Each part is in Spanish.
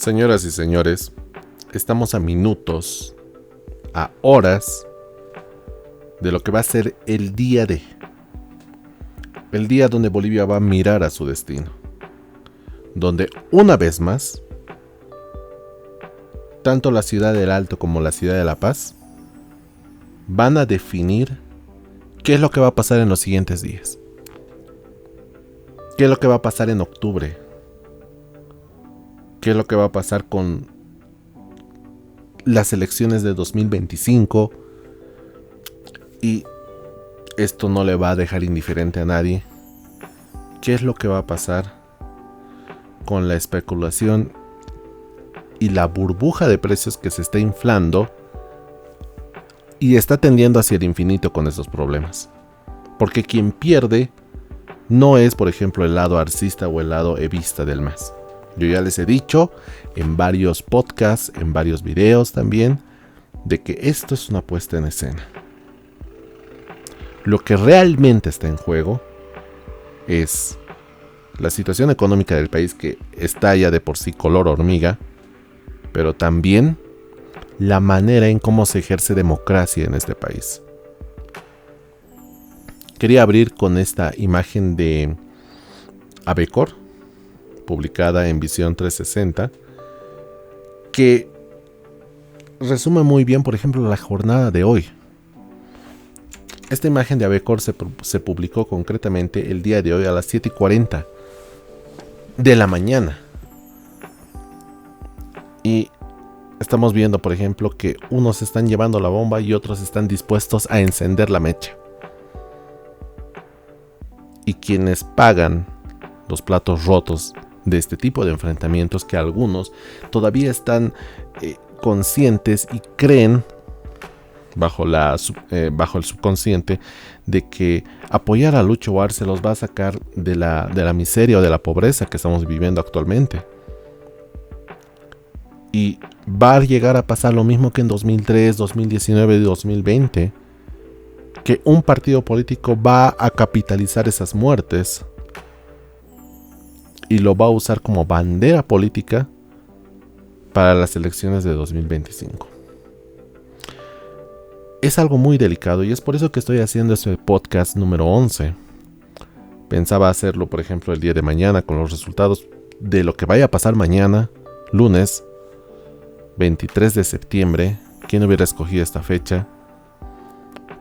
Señoras y señores, estamos a minutos, a horas de lo que va a ser el día D. El día donde Bolivia va a mirar a su destino. Donde una vez más, tanto la ciudad del Alto como la ciudad de La Paz van a definir qué es lo que va a pasar en los siguientes días. ¿Qué es lo que va a pasar en octubre? ¿Qué es lo que va a pasar con las elecciones de 2025? Y esto no le va a dejar indiferente a nadie. ¿Qué es lo que va a pasar con la especulación y la burbuja de precios que se está inflando y está tendiendo hacia el infinito con esos problemas? Porque quien pierde no es, por ejemplo, el lado arcista o el lado evista del MAS. Yo ya les he dicho en varios podcasts, en varios videos también, de que esto es una puesta en escena. Lo que realmente está en juego es la situación económica del país, que está ya de por sí color hormiga, pero también la manera en cómo se ejerce democracia en este país. Quería abrir con esta imagen de Abecor, publicada en Visión 360, que resume muy bien, por ejemplo, la jornada de hoy. Esta imagen de Abecor se publicó concretamente el día de hoy a las 7:40 de la mañana. Y estamos viendo, por ejemplo, que unos están llevando la bomba y otros están dispuestos a encender la mecha. Y quienes pagan los platos rotos de este tipo de enfrentamientos, que algunos todavía están conscientes y creen bajo el subconsciente de que apoyar a Lucho Arce los va a sacar de la miseria o de la pobreza que estamos viviendo actualmente. Y va a llegar a pasar lo mismo que en 2003, 2019 y 2020, que un partido político va a capitalizar esas muertes y lo va a usar como bandera política para las elecciones de 2025. Es algo muy delicado y es por eso que estoy haciendo este podcast número 11. Pensaba hacerlo, por ejemplo, el día de mañana con los resultados de lo que vaya a pasar mañana, lunes 23 de septiembre. ¿Quién hubiera escogido esta fecha?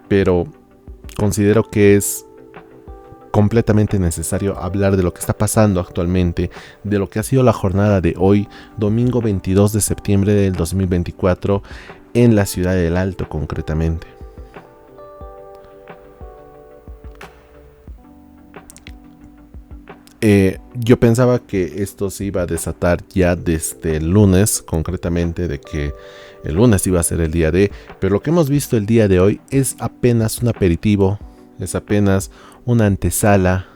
Pero considero que es completamente necesario hablar de lo que está pasando actualmente, de lo que ha sido la jornada de hoy, domingo 22 de septiembre del 2024, en la ciudad del Alto concretamente. Yo pensaba que esto se iba a desatar ya desde el lunes, concretamente de que el lunes iba a ser el día D, pero lo que hemos visto el día de hoy es apenas un aperitivo, es apenas una antesala,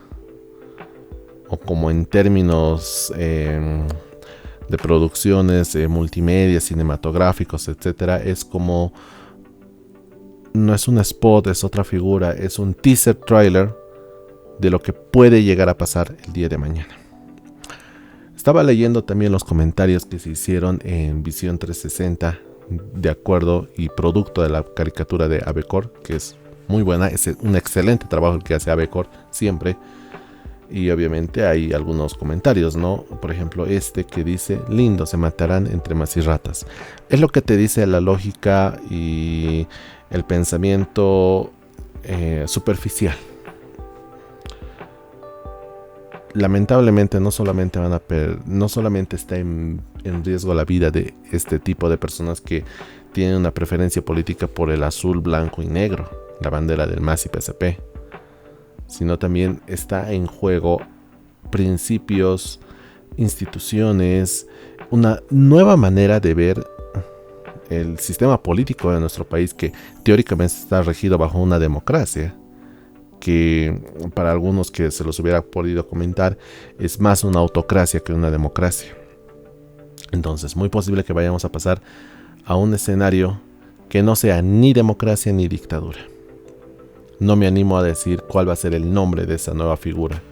o como en términos de producciones multimedia, cinematográficos, etcétera, es como, no es un spot, es otra figura, es un teaser trailer de lo que puede llegar a pasar el día de mañana. Estaba leyendo también los comentarios que se hicieron en Visión 360 de acuerdo y producto de la caricatura de Abecor, que es muy buena, es un excelente trabajo el que hace Abecor siempre. Y obviamente hay algunos comentarios, ¿no? Por ejemplo, este que dice: lindo, se matarán entre más y ratas. Es lo que te dice la lógica y el pensamiento superficial. Lamentablemente no solamente está en riesgo la vida de este tipo de personas que tienen una preferencia política por el azul, blanco y negro, la bandera del MAS y PSP, sino también está en juego principios, instituciones, una nueva manera de ver el sistema político de nuestro país, que teóricamente está regido bajo una democracia, que para algunos que se los hubiera podido comentar es más una autocracia que una democracia. Entonces, muy posible que vayamos a pasar a un escenario que no sea ni democracia ni dictadura. No me animo a decir cuál va a ser el nombre de esa nueva figura,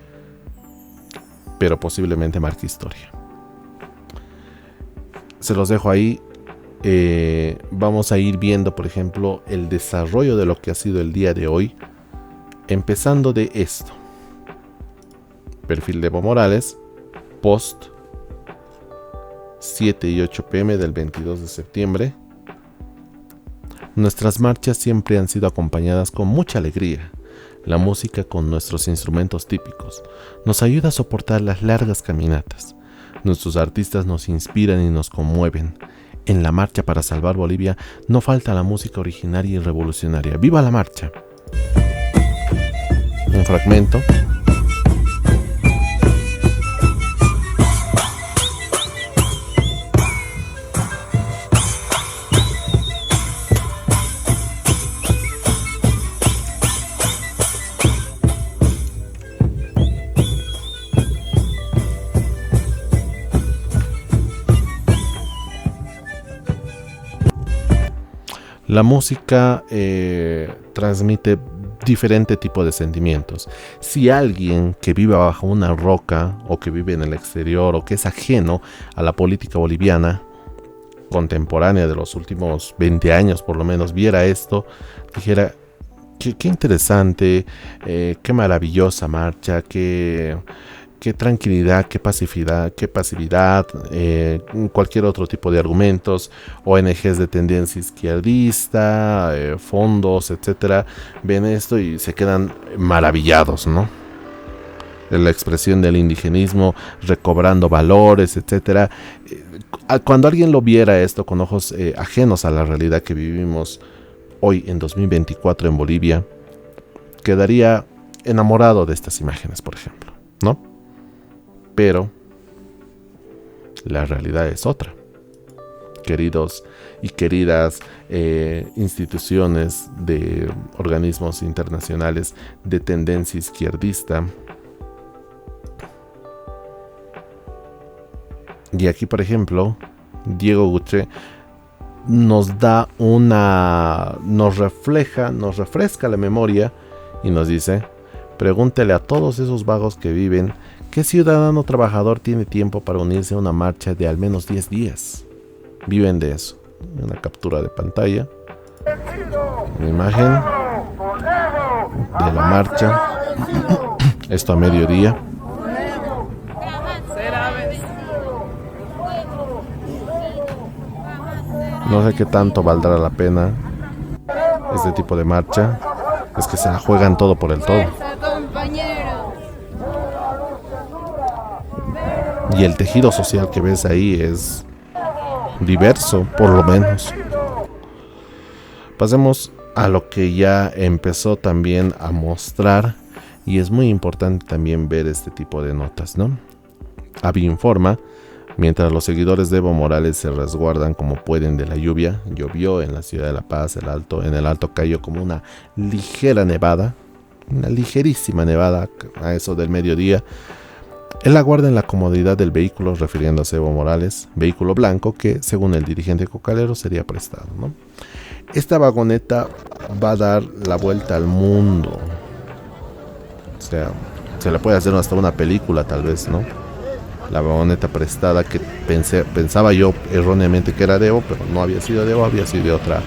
pero posiblemente marque historia. se los dejo ahí. Vamos a ir viendo, por ejemplo, el desarrollo de lo que ha sido el día de hoy, empezando de esto: perfil de Evo Morales, post 7 y 8 pm del 22 de septiembre. Nuestras marchas siempre han sido acompañadas con mucha alegría. La música con nuestros instrumentos típicos nos ayuda a soportar las largas caminatas. Nuestros artistas nos inspiran y nos conmueven. En la marcha para salvar Bolivia no falta la música originaria y revolucionaria. ¡Viva la marcha! Un fragmento. La música transmite diferente tipo de sentimientos. Si alguien que vive bajo una roca o que vive en el exterior o que es ajeno a la política boliviana contemporánea de los últimos 20 años por lo menos viera esto, dijera: qué interesante, qué maravillosa marcha, qué tranquilidad, qué pasividad, cualquier otro tipo de argumentos, ONGs de tendencia izquierdista, fondos, etcétera, ven esto y se quedan maravillados, ¿no? La expresión del indigenismo recobrando valores, etcétera. Cuando alguien lo viera esto con ojos ajenos a la realidad que vivimos hoy en 2024 en Bolivia, quedaría enamorado de estas imágenes, por ejemplo, ¿no? Pero la realidad es otra. Queridos y queridas instituciones de organismos internacionales de tendencia izquierdista. Y aquí, por ejemplo, Diego Gutre nos da nos refresca la memoria y nos dice: pregúntele a todos esos vagos que viven, ¿qué ciudadano trabajador tiene tiempo para unirse a una marcha de al menos 10 días? Viven de eso. Una captura de pantalla, una imagen de la marcha. Esto a mediodía. No sé qué tanto valdrá la pena este tipo de marcha. Es que se la juegan todo por el todo. Y el tejido social que ves ahí es diverso, por lo menos. Pasemos a lo que ya empezó también a mostrar, y es muy importante también ver este tipo de notas, ¿no? AVI informa: mientras los seguidores de Evo Morales se resguardan como pueden de la lluvia, llovió en la ciudad de La Paz, en el Alto cayó como una ligera nevada, una ligerísima nevada a eso del mediodía. Él aguarda en la comodidad del vehículo, refiriéndose a Evo Morales, vehículo blanco que, según el dirigente cocalero, sería prestado, ¿no? Esta vagoneta va a dar la vuelta al mundo. O sea, se le puede hacer hasta una película tal vez, ¿no? La vagoneta prestada que pensaba yo erróneamente que era de Evo, pero no había sido de Evo, había sido de otra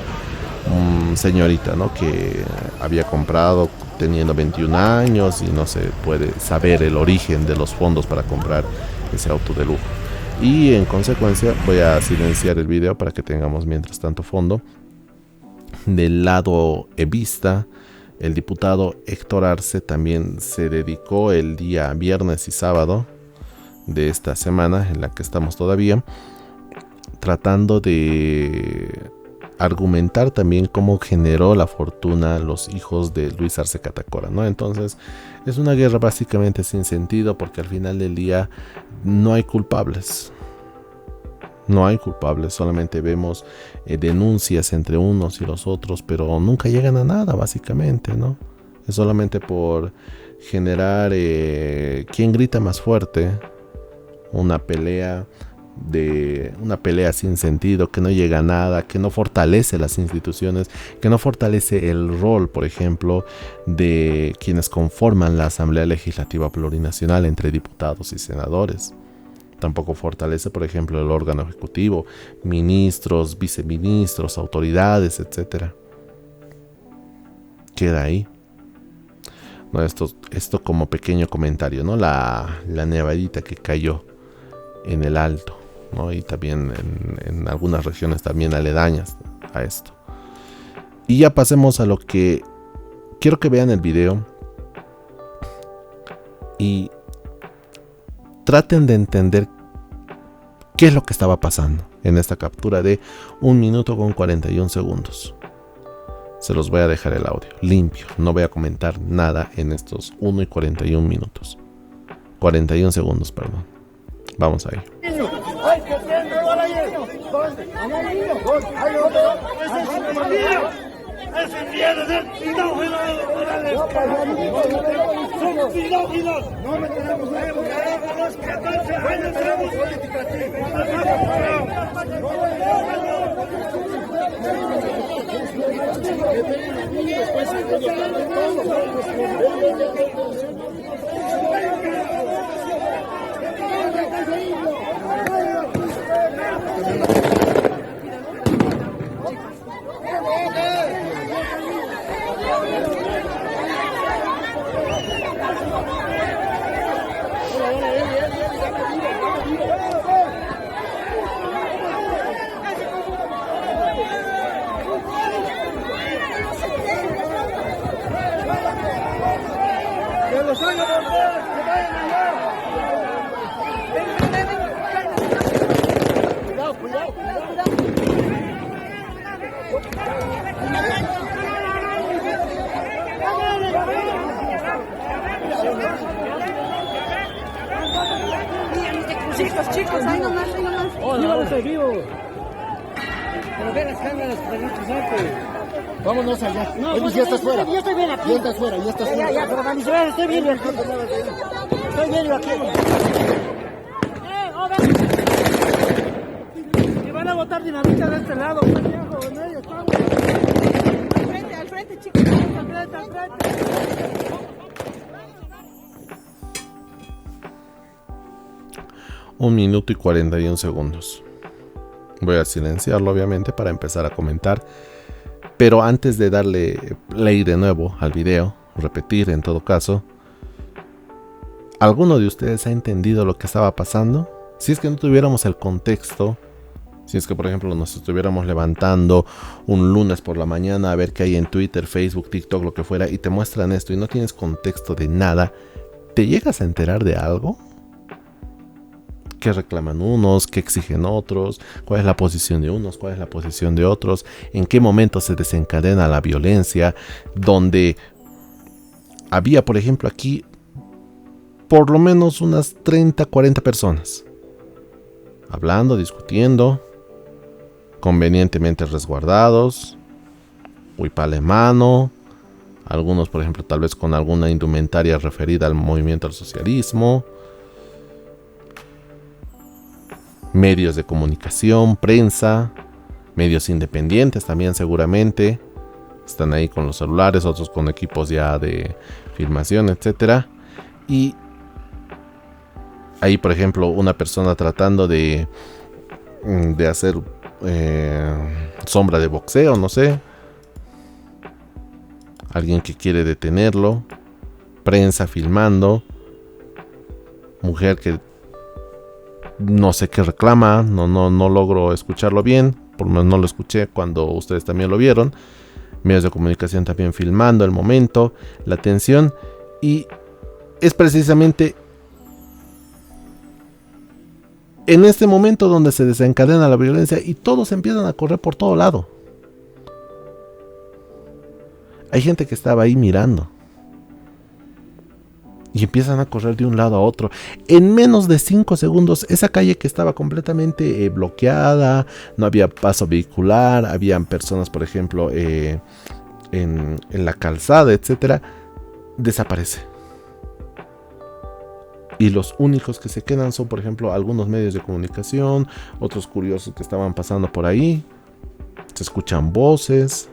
señorita, ¿no? Que había comprado teniendo 21 años y no se puede saber el origen de los fondos para comprar ese auto de lujo. Y en consecuencia voy a silenciar el video para que tengamos mientras tanto fondo. Del lado evista, el diputado Héctor Arce también se dedicó el día viernes y sábado de esta semana en la que estamos todavía, tratando de argumentar también cómo generó la fortuna los hijos de Luis Arce Catacora, ¿no? Entonces es una guerra básicamente sin sentido, porque al final del día no hay culpables. No hay culpables, solamente vemos denuncias entre unos y los otros, pero nunca llegan a nada básicamente, ¿no? Es solamente por generar quién grita más fuerte, una pelea sin sentido, que no llega a nada, que no fortalece las instituciones, que no fortalece el rol, por ejemplo, de quienes conforman la Asamblea Legislativa Plurinacional entre diputados y senadores. Tampoco fortalece, por ejemplo, el órgano ejecutivo, ministros, viceministros, autoridades, etcétera. Queda ahí. No, esto como pequeño comentario, ¿no? La nevadita que cayó en el Alto, ¿no? Y también en algunas regiones también aledañas a esto. Y ya pasemos a lo que quiero que vean el video y traten de entender qué es lo que estaba pasando en esta captura de 1 minuto con 41 segundos. Se los voy a dejar el audio limpio, no voy a comentar nada en estos 1 y 41 minutos. 41 segundos, perdón. Vamos ahí. Chicos, ahí nomás. Hola, estoy vivo. Pero ve las cámaras para no cruzarte. Vámonos allá. No, Elvis, ya estás fuera. Yo estoy bien aquí. Ya estás fuera. Ya, pero para mi ciudad estoy bien aquí. Estoy bien aquí. Que van a botar dinamita de este lado. Al frente, chicos. Al frente. 1 minuto y 41 segundos. Voy a silenciarlo obviamente para empezar a comentar. Pero antes de darle play de nuevo al video, repetir en todo caso, ¿alguno de ustedes ha entendido lo que estaba pasando? Si es que no tuviéramos el contexto, si es que por ejemplo nos estuviéramos levantando un lunes por la mañana a ver qué hay en Twitter, Facebook, TikTok, lo que fuera, y te muestran esto y no tienes contexto de nada, ¿te llegas a enterar de algo? ¿Qué reclaman unos? ¿Qué exigen otros? ¿Cuál es la posición de unos? ¿Cuál es la posición de otros? ¿En qué momento se desencadena la violencia? Donde había, por ejemplo, aquí por lo menos unas 30, 40 personas hablando, discutiendo, convenientemente resguardados, huipala en mano, algunos, por ejemplo, tal vez con alguna indumentaria referida al movimiento al socialismo. Medios de comunicación, prensa, medios independientes también seguramente. Están ahí con los celulares, otros con equipos ya de filmación, etcétera. Y ahí, por ejemplo, una persona tratando de hacer sombra de boxeo, no sé. Alguien que quiere detenerlo. Prensa filmando. Mujer que no sé qué reclama, no logro escucharlo bien, por lo menos no lo escuché cuando ustedes también lo vieron. Medios de comunicación también filmando el momento, la tensión, y es precisamente en este momento donde se desencadena la violencia y todos empiezan a correr por todo lado. Hay gente que estaba ahí mirando. Y empiezan a correr de un lado a otro. En menos de 5 segundos, esa calle que estaba completamente bloqueada, no había paso vehicular, habían personas, por ejemplo, en la calzada, etcétera, desaparece. Y los únicos que se quedan son, por ejemplo, algunos medios de comunicación, otros curiosos que estaban pasando por ahí. Se escuchan voces.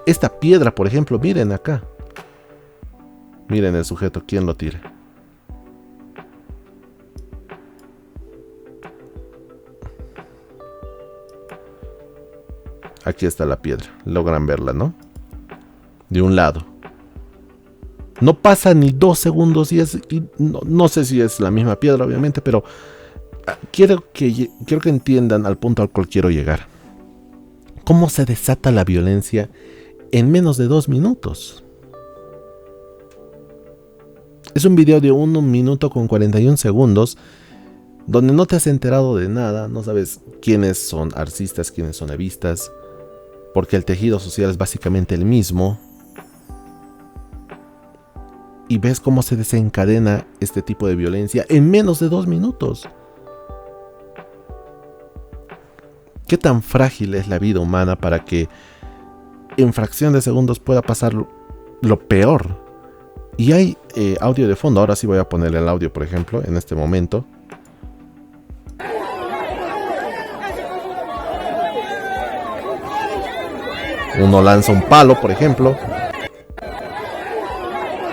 Esta piedra, por ejemplo, miren acá. Miren el sujeto, ¿quién lo tira? Aquí está la piedra. Logran verla, ¿no? De un lado. No pasa ni 2 segundos y no sé si es la misma piedra, obviamente, pero quiero que entiendan al punto al cual quiero llegar. ¿Cómo se desata la violencia en menos de 2 minutos? Es un video de 1 minuto con 41 segundos donde no te has enterado de nada, no sabes quiénes son arcistas, quiénes son evistas, porque el tejido social es básicamente el mismo. Y ves cómo se desencadena este tipo de violencia en menos de 2 minutos. ¿Qué tan frágil es la vida humana para que en fracción de segundos pueda pasar lo peor? Y hay audio de fondo. Ahora sí voy a ponerle el audio, por ejemplo, en este momento. Uno lanza un palo, por ejemplo.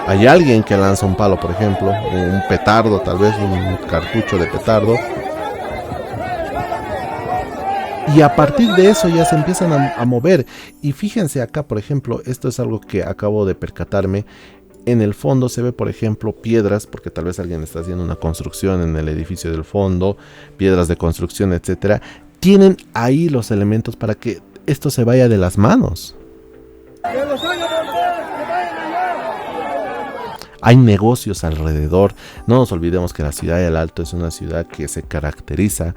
Hay alguien que lanza un palo, por ejemplo, un petardo, tal vez un cartucho de petardo. Y a partir de eso ya se empiezan a mover. Y fíjense acá, por ejemplo, esto es algo que acabo de percatarme. En el fondo se ve, por ejemplo, piedras, porque tal vez alguien está haciendo una construcción en el edificio del fondo, piedras de construcción, etcétera. Tienen ahí los elementos para que esto se vaya de las manos. Hay negocios alrededor. No nos olvidemos que la ciudad del Alto es una ciudad que se caracteriza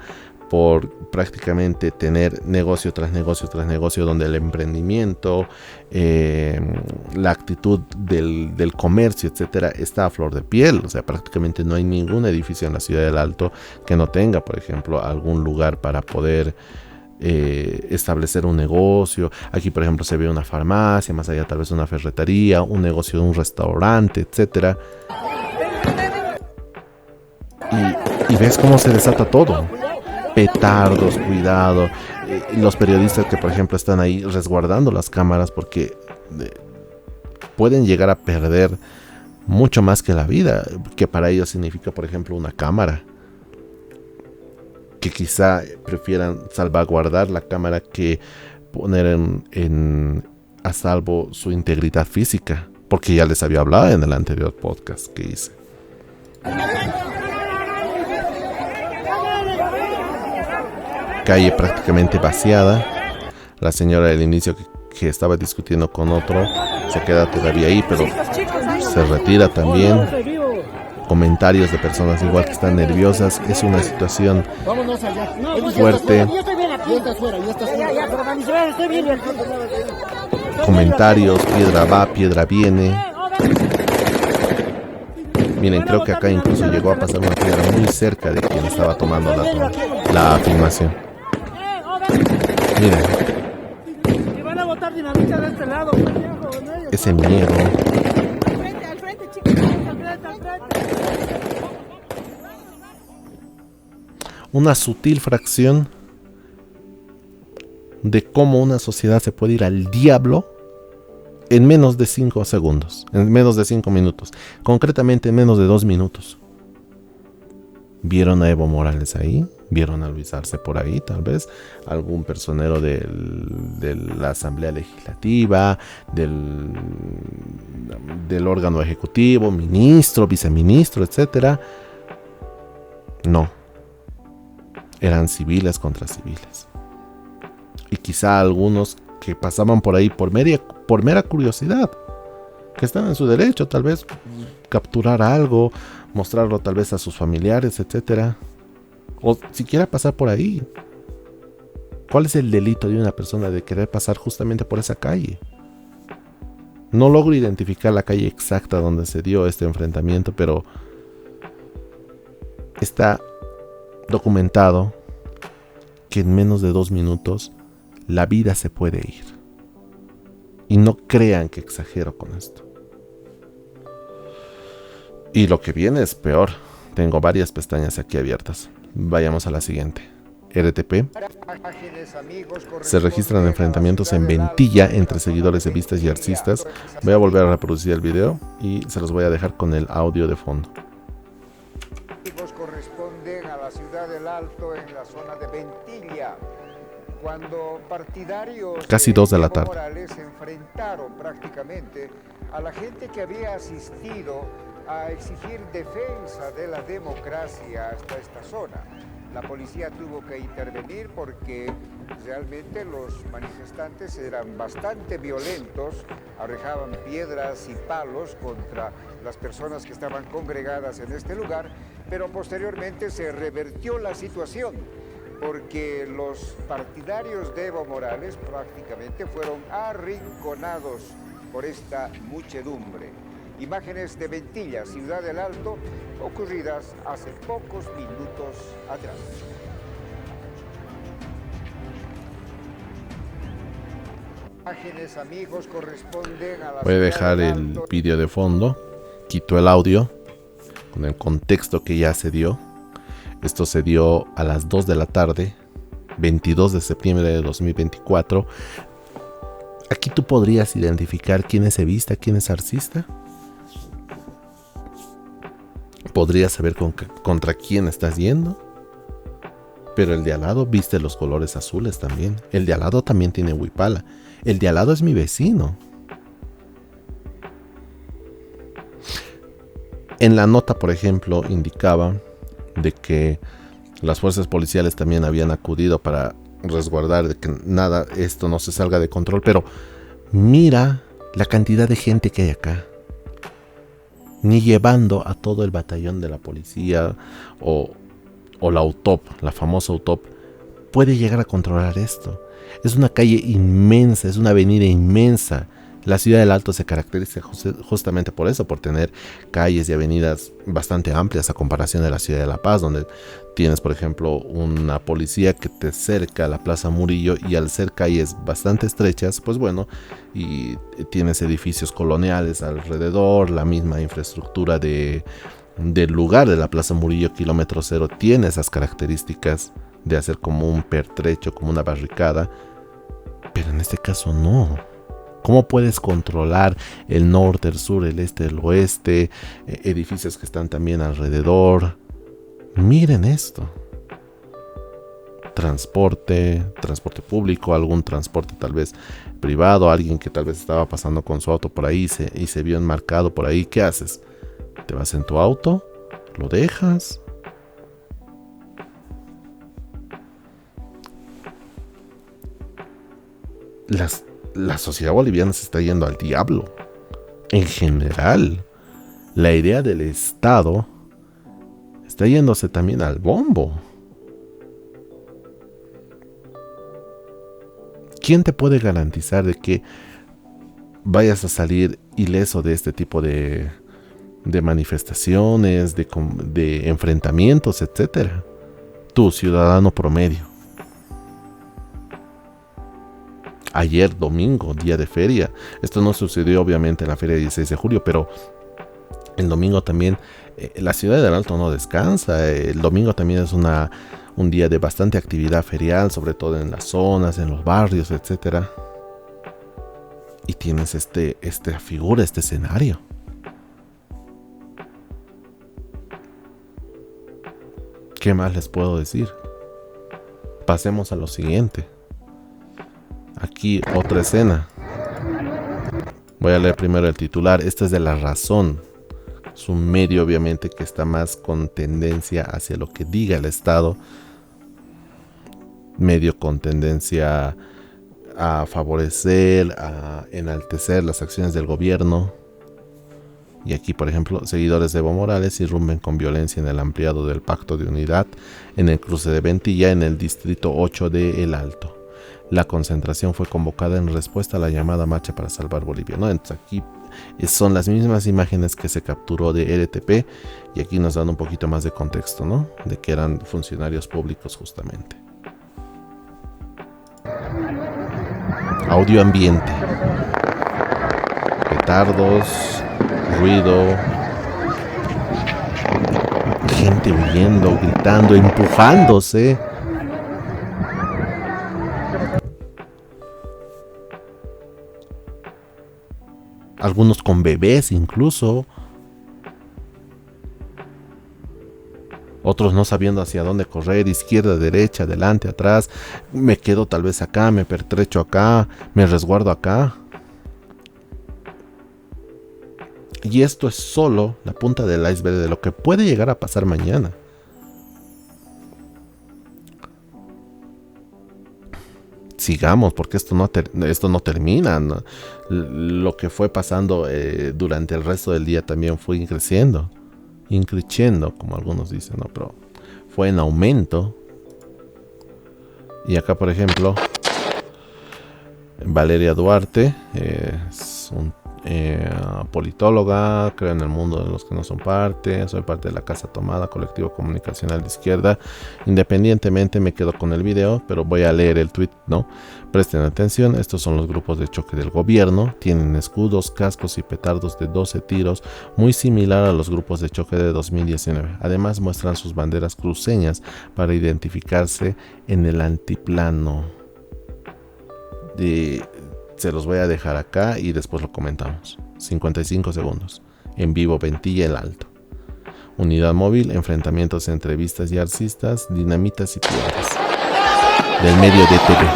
por prácticamente tener negocio tras negocio tras negocio, donde el emprendimiento, la actitud del comercio, etcétera, está a flor de piel. O sea, prácticamente no hay ningún edificio en la ciudad del Alto que no tenga, por ejemplo, algún lugar para poder establecer un negocio. Aquí, por ejemplo, se ve una farmacia, más allá tal vez una ferretería, un negocio de un restaurante, etcétera. Y ves cómo se desata todo. Petardos, cuidado. Los periodistas que, por ejemplo, están ahí resguardando las cámaras, porque pueden llegar a perder mucho más que la vida, que para ellos significa, por ejemplo, una cámara. Que quizá prefieran salvaguardar la cámara que poner a salvo su integridad física, porque ya les había hablado en el anterior podcast que hice. Calle prácticamente vaciada. La señora del inicio que estaba discutiendo con otro se queda todavía ahí, pero se retira también. Comentarios de personas igual que están nerviosas. Es una situación fuerte. Comentarios, piedra va, piedra viene. Miren, creo que acá incluso llegó a pasar una piedra muy cerca de quien estaba tomando la filmación. Miren. Ese miedo. Una sutil fracción de cómo una sociedad se puede ir al diablo en menos de 5 segundos, en menos de 5 minutos, concretamente en menos de 2 minutos. ¿Vieron a Evo Morales ahí? ¿Vieron a Luis Arce por ahí? Tal vez algún personero de la Asamblea Legislativa, del órgano ejecutivo, ministro, viceministro, etcétera. No. Eran civiles contra civiles. Y quizá algunos que pasaban por ahí por mera curiosidad, que están en su derecho, tal vez capturar algo, mostrarlo tal vez a sus familiares, etcétera, o siquiera pasar por ahí. ¿Cuál es el delito de una persona de querer pasar justamente por esa calle? No logro identificar la calle exacta donde se dio este enfrentamiento, pero está documentado que en menos de 2 minutos la vida se puede ir. Y no crean que exagero con esto. Y lo que viene es peor. Tengo varias pestañas aquí abiertas. Vayamos a la siguiente. RTP. Se registran enfrentamientos en Ventilla entre seguidores evistas y arcistas. Voy a volver a reproducir el video y se los voy a dejar con el audio de fondo. Corresponden a la ciudad del Alto en la zona de Ventilla. cuando partidarios Casi 2 de la Evo tarde. Morales enfrentaron prácticamente a la gente que había asistido a exigir defensa de la democracia hasta esta zona. La policía tuvo que intervenir porque realmente los manifestantes eran bastante violentos, arrojaban piedras y palos contra las personas que estaban congregadas en este lugar, pero posteriormente se revertió la situación porque los partidarios de Evo Morales prácticamente fueron arrinconados por esta muchedumbre. Imágenes de Ventilla, Ciudad del Alto, ocurridas hace pocos minutos atrás. Imágenes, amigos, corresponden a la Voy a dejar Ciudad del el Alto. vídeo de fondo. Quito el audio con el contexto que ya se dio. Esto se dio a las 2 de la tarde, 22 de septiembre de 2024. Aquí tú podrías identificar quién es evista, quién es arcista. Podrías saber contra quién estás yendo. Pero el de al lado viste los colores azules también. El de al lado también tiene huipala. El de al lado es mi vecino. En la nota, por ejemplo, indicaba de que las fuerzas policiales también habían acudido para resguardar de que nada, esto no se salga de control. Pero mira la cantidad de gente que hay acá. Ni llevando a todo el batallón de la policía o la UTOP, la famosa UTOP, puede llegar a controlar esto. Es una calle inmensa, es una avenida inmensa. La Ciudad del Alto se caracteriza justamente por eso, por tener calles y avenidas bastante amplias a comparación de la Ciudad de La Paz, donde tienes, por ejemplo, una policía que te cerca a la Plaza Murillo y al ser calles bastante estrechas, pues bueno, y tienes edificios coloniales alrededor, la misma infraestructura del lugar de la Plaza Murillo, kilómetro cero, tiene esas características de hacer como un pertrecho, como una barricada, pero en este caso no. ¿Cómo puedes controlar el norte, el sur, el este, el oeste, edificios que están también alrededor? Miren esto. Transporte público, algún transporte tal vez privado, alguien que tal vez estaba pasando con su auto por ahí y se vio enmarcado por ahí. ¿Qué haces? ¿Te vas en tu auto? ¿Lo dejas? La sociedad boliviana se está yendo al diablo. En general, la idea del Estado está yéndose también al bombo. ¿Quién te puede garantizar de que vayas a salir ileso de este tipo de manifestaciones, de enfrentamientos, etcétera? Tú, ciudadano promedio. Ayer domingo, día de feria. Esto no sucedió obviamente en la feria del 16 de julio, pero el domingo también la Ciudad del Alto no descansa. El domingo también es un día de bastante actividad ferial, sobre todo en las zonas, en los barrios, etcétera. Y tienes esta figura, este escenario. ¿Qué más les puedo decir? Pasemos a lo siguiente. Aquí otra escena. Voy a leer primero el titular. Este es de La Razón. Es un medio obviamente que está más con tendencia hacia lo que diga el Estado. Medio con tendencia a favorecer, a enaltecer las acciones del gobierno. Y aquí, por ejemplo, seguidores de Evo Morales irrumpen con violencia en el ampliado del Pacto de Unidad en el cruce de Ventilla, en el distrito 8 de El Alto. La concentración fue convocada en respuesta a la llamada Marcha para Salvar Bolivia, ¿no? Entonces aquí son las mismas imágenes que se capturó de RTP y aquí nos dan un poquito más de contexto, ¿no? De que eran funcionarios públicos justamente. Audio ambiente. Petardos, ruido, gente huyendo, gritando, empujándose. Algunos con bebés incluso. Otros no sabiendo hacia dónde correr, izquierda, derecha, adelante, atrás. Me quedo tal vez acá, me pertrecho acá, me resguardo acá. Y esto es solo la punta del iceberg de lo que puede llegar a pasar mañana. Sigamos, porque esto no termina, ¿no? Lo que fue pasando durante el resto del día también fue increciendo, como algunos dicen, ¿no? Pero fue en aumento. Y acá, por ejemplo, Valeria Duarte es un politóloga, creo en el mundo de los que no son parte, soy parte de la Casa Tomada, colectivo comunicacional de izquierda. Independientemente me quedo con el video, pero voy a leer el tweet, ¿no? Presten atención, estos son los grupos de choque del gobierno, tienen escudos, cascos y petardos de 12 tiros, muy similar a los grupos de choque de 2019. Además muestran sus banderas cruceñas para identificarse en el antiplano. Se los voy a dejar acá y después lo comentamos. 55 segundos. En vivo, Ventilla el Alto. Unidad móvil, enfrentamientos entre vistas y arcistas, dinamitas y piedras. Del medio de TV.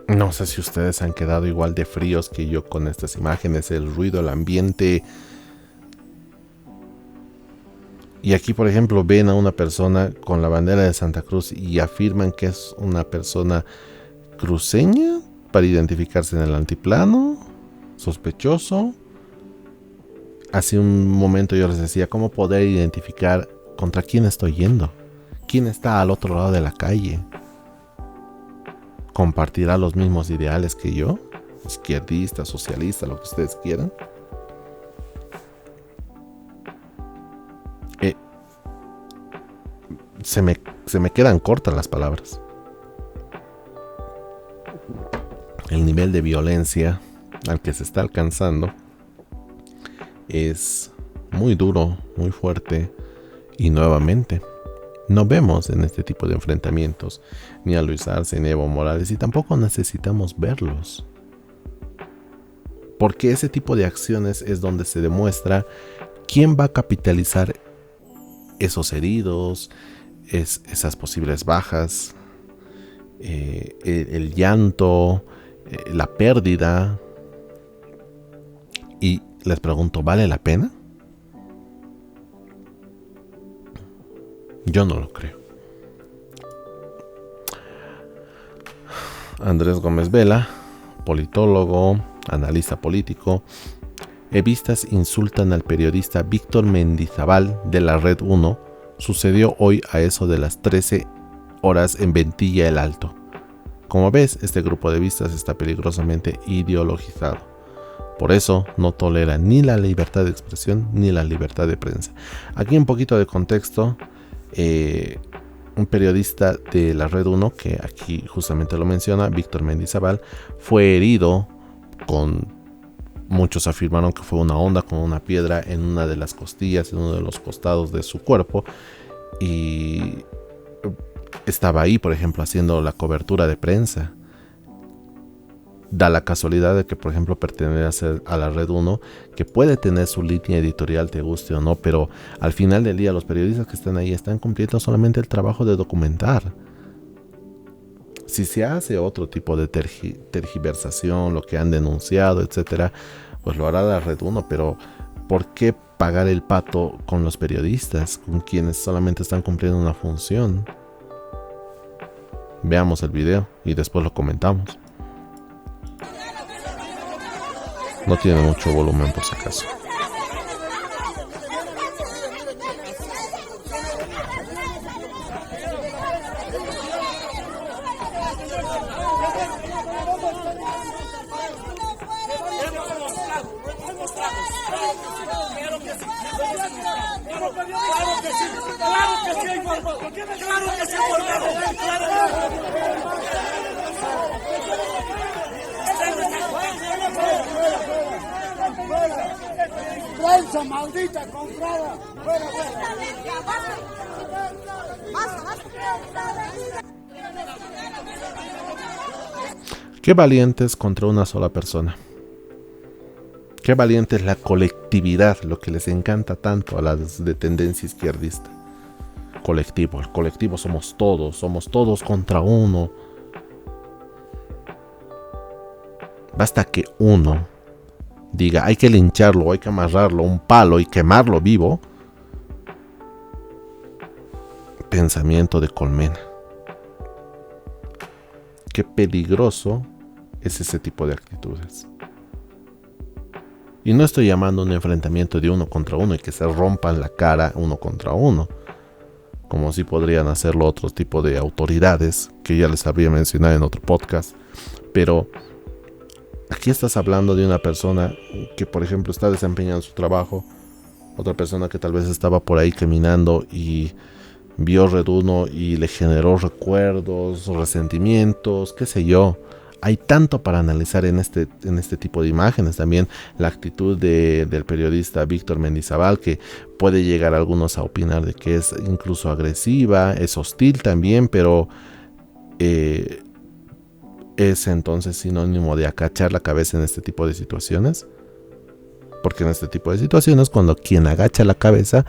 No sé si ustedes han quedado igual de fríos que yo con estas imágenes, el ruido, el ambiente. Y aquí, por ejemplo, ven a una persona con la bandera de Santa Cruz y afirman que es una persona cruceña para identificarse en el antiplano, sospechoso. Hace un momento yo les decía, ¿cómo poder identificar contra quién estoy yendo? ¿Quién está al otro lado de la calle? ¿Compartirá los mismos ideales que yo? Izquierdista, socialista, lo que ustedes quieran. Se me quedan cortas las palabras. El nivel de violencia al que se está alcanzando es muy duro, muy fuerte. Y nuevamente, no vemos en este tipo de enfrentamientos ni a Luis Arce ni a Evo Morales, y tampoco necesitamos verlos. Porque ese tipo de acciones es donde se demuestra quién va a capitalizar esos heridos, esas posibles bajas, el llanto, la pérdida. Y les pregunto, ¿vale la pena? Yo no lo creo. Andrés Gómez Vela, politólogo, analista político. Evistas insultan al periodista Víctor Mendizábal de la Red 1. Sucedió hoy a eso de las 13 horas en Ventilla el Alto. Como ves, este grupo de vistas está peligrosamente ideologizado. Por eso no tolera ni la libertad de expresión ni la libertad de prensa. Aquí un poquito de contexto. Un periodista de la Red 1, que aquí justamente lo menciona, Víctor Mendizábal, fue herido muchos afirmaron que fue una onda con una piedra en una de las costillas, en uno de los costados de su cuerpo, y estaba ahí, por ejemplo, haciendo la cobertura de prensa. Da la casualidad de que, por ejemplo, pertenece a la Red 1, que puede tener su línea editorial, te guste o no, pero al final del día los periodistas que están ahí están cumpliendo solamente el trabajo de documentar. Si se hace otro tipo de tergiversación, lo que han denunciado, etcétera, pues lo hará la Red 1, pero ¿por qué pagar el pato con los periodistas, con quienes solamente están cumpliendo una función? Veamos el video y después lo comentamos. No tiene mucho volumen por si acaso. ¡Prensa maldita comprada! ¡Fuera, Qué valientes contra una sola persona. Qué valiente es la colectividad, lo que les encanta tanto a las de tendencia izquierdista. Colectivo, el colectivo somos todos contra uno. Basta que uno diga hay que lincharlo, hay que amarrarlo a un palo y quemarlo vivo. Pensamiento de colmena. Qué peligroso es ese tipo de actitudes. Y no estoy llamando a un enfrentamiento de uno contra uno y que se rompan la cara uno contra uno, como si podrían hacerlo otro tipo de autoridades que ya les habría mencionado en otro podcast. Pero aquí estás hablando de una persona que, por ejemplo, está desempeñando su trabajo, otra persona que tal vez estaba por ahí caminando y vio Red 1 y le generó recuerdos, resentimientos, qué sé yo. Hay tanto para analizar en este tipo de imágenes. También la actitud del periodista Víctor Mendizábal, que puede llegar a algunos a opinar de que es incluso agresiva, es hostil también, pero es entonces sinónimo de acachar la cabeza en este tipo de situaciones. Porque en este tipo de situaciones, cuando quien agacha la cabeza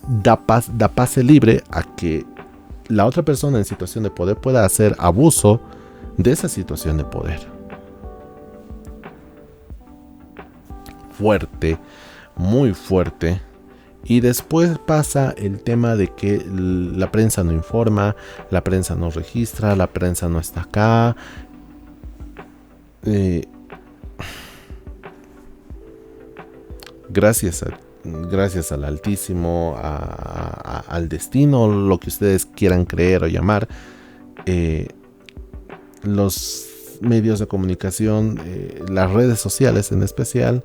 da pase libre a que la otra persona en situación de poder pueda hacer abuso de esa situación de poder. Fuerte, muy fuerte. Y después pasa el tema de que la prensa no informa, la prensa no registra, la prensa no está acá. Gracias al Altísimo, al destino, lo que ustedes quieran creer o llamar, los medios de comunicación, las redes sociales en especial,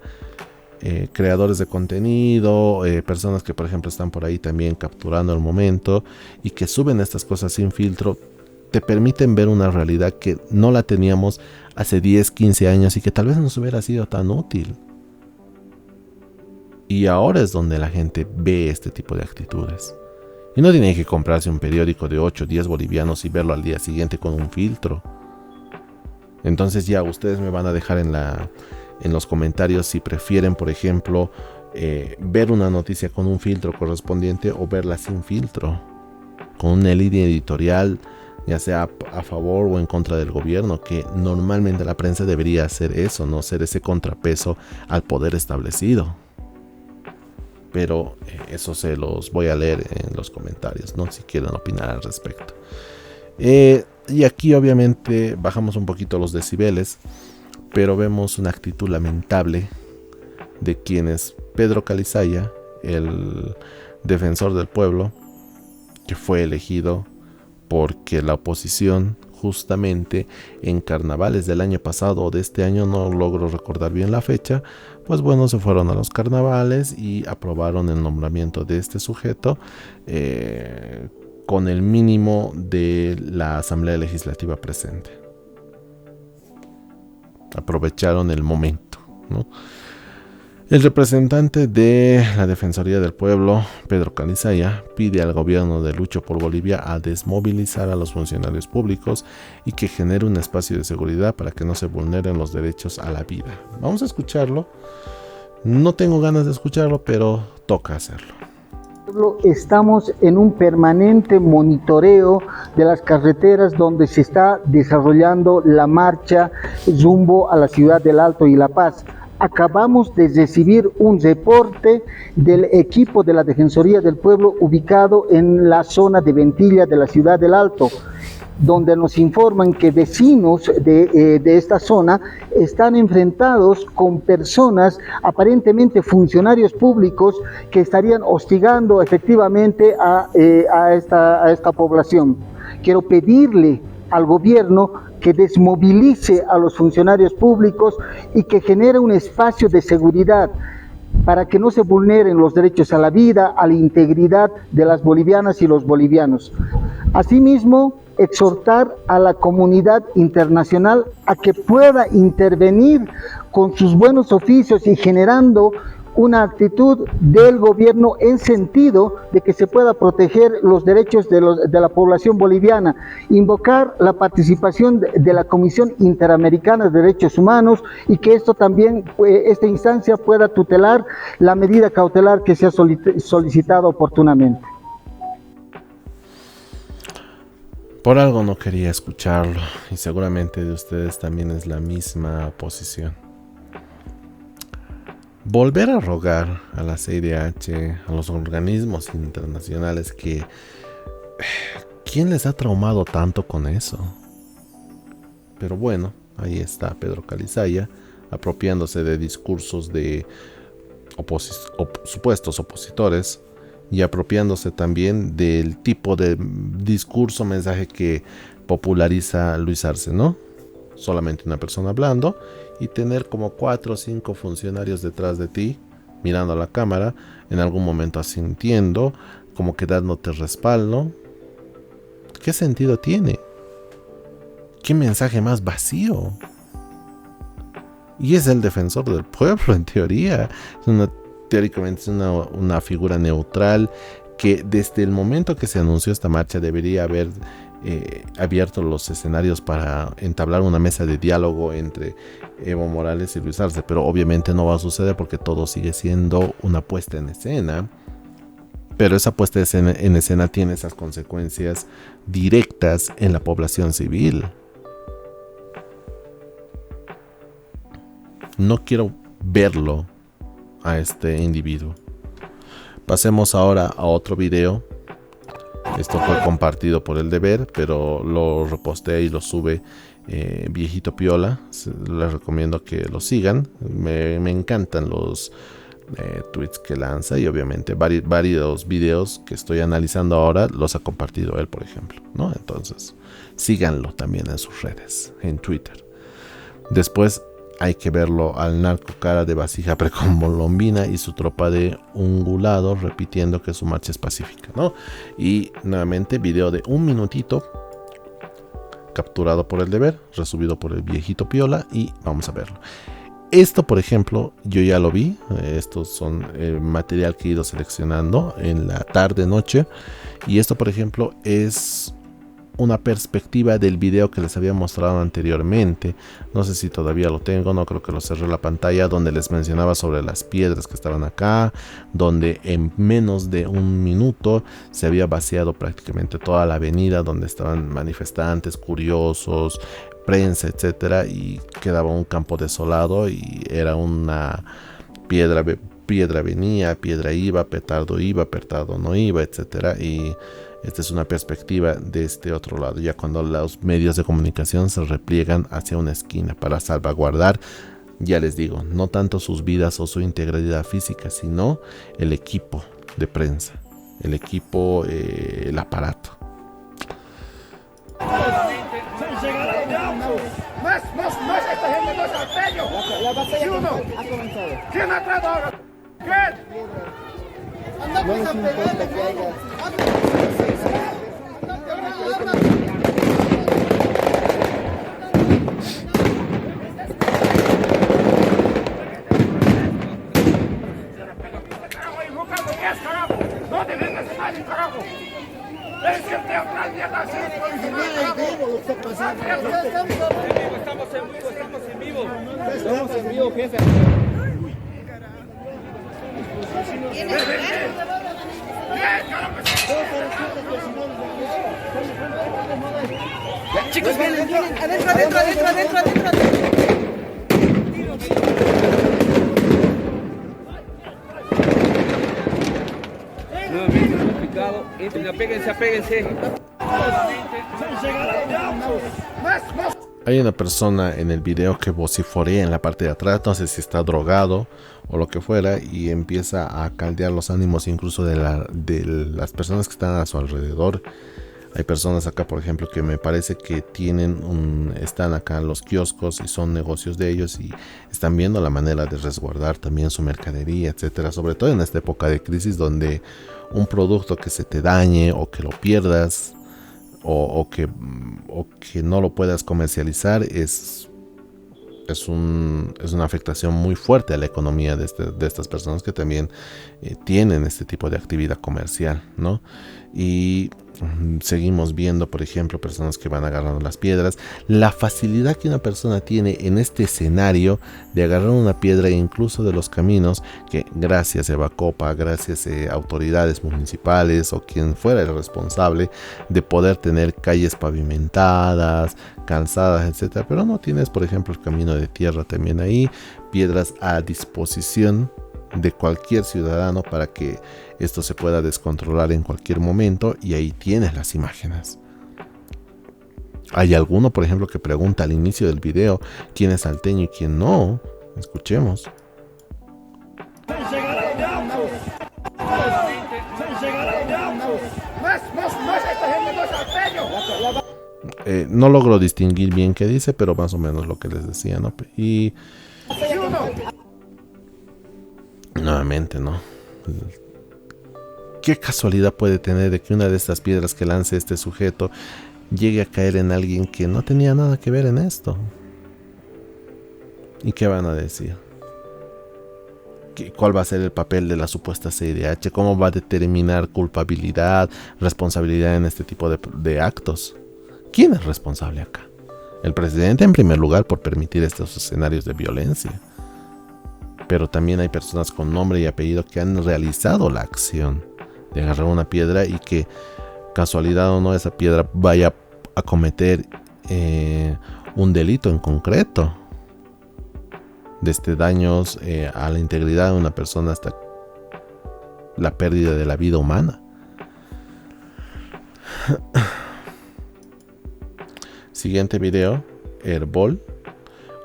creadores de contenido, personas que por ejemplo están por ahí también capturando el momento y que suben estas cosas sin filtro, te permiten ver una realidad que no la teníamos hace 10, 15 años y que tal vez no nos hubiera sido tan útil. Y ahora es donde la gente ve este tipo de actitudes. Y no tiene que comprarse un periódico de 8, 10 bolivianos y verlo al día siguiente con un filtro. Entonces ya ustedes me van a dejar en los comentarios si prefieren, por ejemplo, ver una noticia con un filtro correspondiente o verla sin filtro, con una línea editorial, ya sea a favor o en contra del gobierno, que normalmente la prensa debería hacer eso, no ser ese contrapeso al poder establecido. Pero eso se los voy a leer en los comentarios, ¿no? Si quieren opinar al respecto. Y aquí obviamente bajamos un poquito los decibeles, pero vemos una actitud lamentable de quienes Pedro Calizaya, el defensor del pueblo, que fue elegido porque la oposición justamente en carnavales del año pasado o de este año, no logro recordar bien la fecha, pues bueno, se fueron a los carnavales y aprobaron el nombramiento de este sujeto con el mínimo de la Asamblea Legislativa presente. Aprovecharon el momento, ¿no? El representante de la Defensoría del Pueblo, Pedro Calizaya, pide al gobierno de Lucho por Bolivia a desmovilizar a los funcionarios públicos y que genere un espacio de seguridad para que no se vulneren los derechos a la vida. Vamos a escucharlo. No tengo ganas de escucharlo, pero toca hacerlo. Estamos en un permanente monitoreo de las carreteras donde se está desarrollando la marcha rumbo a la ciudad del Alto y La Paz. Acabamos de recibir un reporte del equipo de la Defensoría del Pueblo ubicado en la zona de Ventilla de la ciudad del Alto. donde nos informan que vecinos de esta zona están enfrentados con personas, aparentemente funcionarios públicos, que estarían hostigando efectivamente a esta población. Quiero pedirle al gobierno que desmovilice a los funcionarios públicos y que genere un espacio de seguridad para que no se vulneren los derechos a la vida, a la integridad de las bolivianas y los bolivianos. Asimismo, exhortar a la comunidad internacional a que pueda intervenir con sus buenos oficios y generando una actitud del gobierno en sentido de que se pueda proteger los derechos de la población boliviana, invocar la participación de la Comisión Interamericana de Derechos Humanos y que esto también, esta instancia pueda tutelar la medida cautelar que se ha solicitado oportunamente. Por algo no quería escucharlo y seguramente de ustedes también es la misma posición. Volver a rogar a la CIDH, a los organismos internacionales que... ¿Quién les ha traumado tanto con eso? Pero bueno, ahí está Pedro Calizaya apropiándose de discursos de supuestos opositores y apropiándose también del tipo de discurso, mensaje que populariza Luis Arce, ¿no? Solamente una persona hablando y tener como 4 o 5 funcionarios detrás de ti, mirando a la cámara, en algún momento asintiendo, como que dándote respaldo. ¿Qué sentido tiene? ¿Qué mensaje más vacío? Y es el defensor del pueblo, en teoría. Teóricamente es una figura neutral que desde el momento que se anunció esta marcha debería haber abierto los escenarios para entablar una mesa de diálogo entre Evo Morales y Luis Arce, pero obviamente no va a suceder porque todo sigue siendo una puesta en escena. Pero esa puesta en escena tiene esas consecuencias directas en la población civil. No quiero verlo a este individuo. Pasemos ahora a otro video. Esto fue compartido por El Deber, pero lo repostea y lo sube Viejito Piola. Les recomiendo que lo sigan. Me encantan los tweets que lanza y obviamente varios videos que estoy analizando ahora los ha compartido él, por ejemplo, ¿no? Entonces, síganlo también en sus redes, en Twitter. Después hay que verlo al narco cara de vasija precolombina y su tropa de ungulados repitiendo que su marcha es pacífica, ¿no? Y nuevamente video de 1 minutito capturado por El Deber, resubido por el Viejito Piola y vamos a verlo. Esto, por ejemplo, yo ya lo vi. Estos son material que he ido seleccionando en la tarde-noche. Y esto, por ejemplo, es una perspectiva del video que les había mostrado anteriormente. No sé si todavía lo tengo, no creo que lo cerré la pantalla, donde les mencionaba sobre las piedras que estaban acá, donde en menos de 1 minuto se había vaciado prácticamente toda la avenida donde estaban manifestantes, curiosos, prensa, etcétera, y quedaba un campo desolado y era una piedra venía, piedra iba, petardo no iba, etcétera. Y esta es una perspectiva de este otro lado, ya cuando los medios de comunicación se repliegan hacia una esquina para salvaguardar, ya les digo, no tanto sus vidas o su integridad física, sino el equipo de prensa, el equipo, el aparato. Más, esta gente no es atreyo. La batalla ha comenzado. ¿Quién ha traído ahora? ¿Quién? Andamos a pegarle que haya. No te vengas a nadie, carajo. Es que te atrás de la Estamos en vivo. Estamos en vivo, jefe. Chicos, vienen, adentro. Nuevamente complicado. Entren, apéguense. Hay una persona en el video que vociforea en la parte de atrás, no sé si está drogado o lo que fuera, y empieza a caldear los ánimos incluso de las personas que están a su alrededor. Hay personas acá, por ejemplo, que me parece que están acá en los kioscos y son negocios de ellos y están viendo la manera de resguardar también su mercadería, etcétera. Sobre todo en esta época de crisis donde un producto que se te dañe o que lo pierdas o que no lo puedas comercializar es una afectación muy fuerte a la economía de estas personas que también tienen este tipo de actividad comercial, ¿no? Y seguimos viendo, por ejemplo, personas que van agarrando las piedras. La facilidad que una persona tiene en este escenario de agarrar una piedra incluso de los caminos, que gracias Evacopa, gracias autoridades municipales o quien fuera el responsable de poder tener calles pavimentadas, calzadas, etcétera, pero no tienes, por ejemplo, el camino de tierra también ahí, piedras a disposición de cualquier ciudadano para que esto se pueda descontrolar en cualquier momento, y ahí tienes las imágenes. Hay alguno, por ejemplo, que pregunta al inicio del video quién es salteño y quién no. Escuchemos. No logro distinguir bien qué dice, pero más o menos lo que les decía, ¿no? Y nuevamente, ¿no? ¿Qué casualidad puede tener de que una de estas piedras que lance este sujeto llegue a caer en alguien que no tenía nada que ver en esto? ¿Y qué van a decir? ¿Cuál va a ser el papel de la supuesta CIDH? ¿Cómo va a determinar culpabilidad, responsabilidad en este tipo de actos? ¿Quién es responsable acá? El presidente, en primer lugar, por permitir estos escenarios de violencia. Pero también hay personas con nombre y apellido que han realizado la acción de agarrar una piedra y que, casualidad o no, esa piedra vaya a cometer un delito en concreto. Desde daños a la integridad de una persona hasta la pérdida de la vida humana. Siguiente video, Herbol.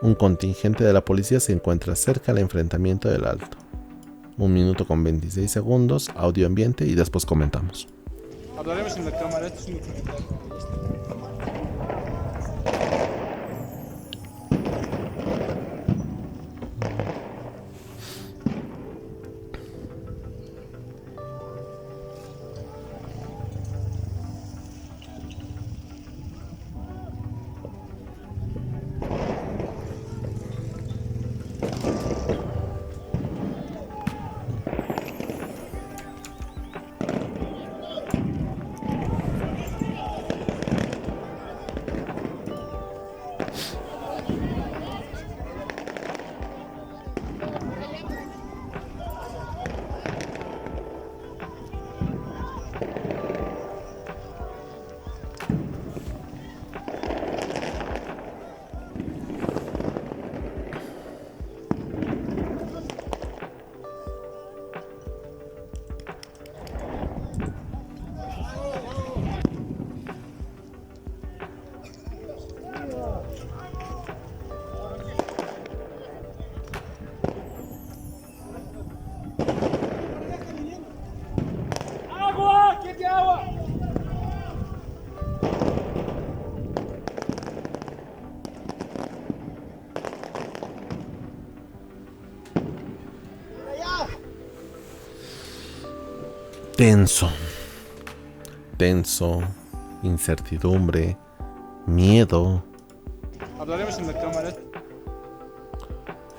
Un contingente de la policía se encuentra cerca del enfrentamiento del Alto. 1 minuto con 26 segundos, audio ambiente y después comentamos. Hablaremos en la cámara. Tenso, incertidumbre, miedo. Hablaremos en la cámara.